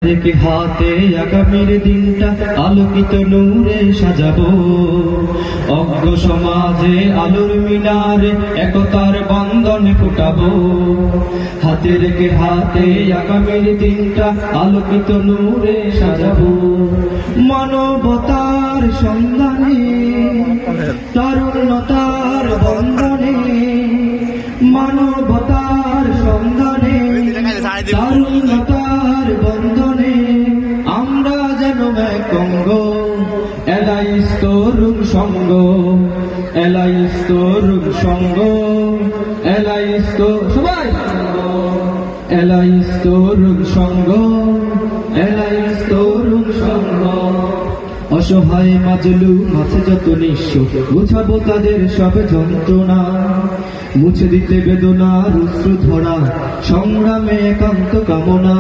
রেখে হাতে আগামীর দিনটা আলোকিত নূরে সাজাবো। অজ্ঞ সমাজে আলোর মিনারে একতার বন্ধনে ফুটাবো। হাতে রেখে হাতে আগামীর দিনটা আলোকিত নূরে সাজাবো। মানবতার সন্ধানে তারুণ্যতার বন্ধনে, মানবতার সন্ধানে তারুণ্যতার বন্ধনে আমরা যেন এক অঙ্গ। এলাইস তরুণ সংঘ, এলাইস তরুণ সংঘ, এলাইস সবাই এলাইস তরুণ সংঘ, এলাইস তরুণ সংঘ। অসহায় মাজলুম আছে যত নিঃস্ব, বুঝাবো তাদের সব যন্ত্রণা। মুছে দিতে বেদনার অশ্রু ধরা, সংগ্রামে একান্ত কামনা।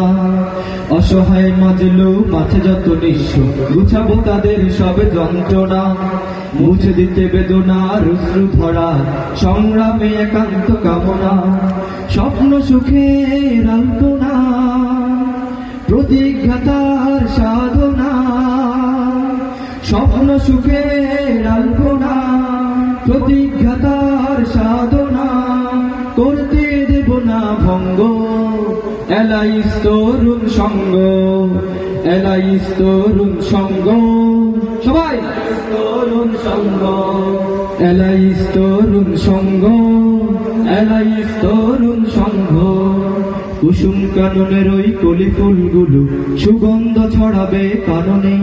অসহায় মাজলুম আছে যত নিঃস্ব, বুঝাবো তাদের সব যন্ত্রণা। মুছে দিতে বেদনার অশ্রু ধরা, সংগ্রামে একান্ত কামনা। স্বপ্ন সুখের আলপনা, প্রতিজ্ঞাতার সাধনা। স্বপ্ন সুখের আলপনা, প্রতিজ্ঞাতার সাধনা। করতে দেব না ভঙ্গ, এলাইস তরুণ সংঘ, এলাইস তরুণ সংঘ। সবাই তরুণ সংঘ, এলাইস তরুণ সংঘ, এলাইস তরুণ সংঘ। কুসুম কাননের ওই কলি ফুলগুলো সুগন্ধ ছড়াবে কাননে।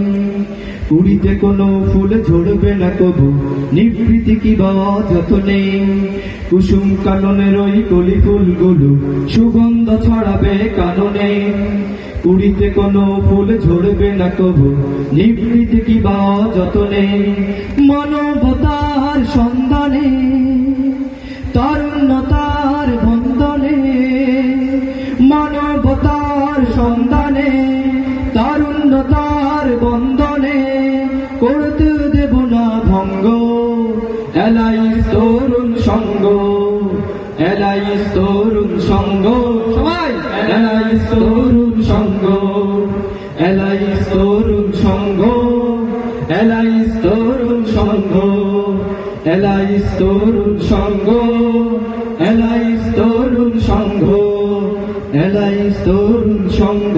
কুড়িতে কোনো ফুল ঝরবে না কবু, নিভৃতি কিবা যতনে। কুসুম কাননের ওই কলি ফুলগুলো সুগন্ধ ছড়াবে কাননে। কুড়িতে কোনো ফুল ঝরবে না কবু, নিভৃতি কিবা যতনে। মানবতার সন্ধানে তারুণ্যতার বন্ধনে, মানবতার সন্ধানে তারুণ্যতার বন্ধনে। করতে দেব না ভঙ্গ, এলাইস তরুণ সংঘ, এলাইস তরুণ সংঘ। সবাই এলাইস তরুণ সংঘ, এলাইস তরুণ সংঘ, এলাইস তরুণ সংঘ, এলাইস তরুণ সংঘ, এলাইস তরুণ সংঘ, এলাইস তরুণ সংঘ,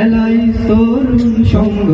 এলাইস তরুণ সংঘ।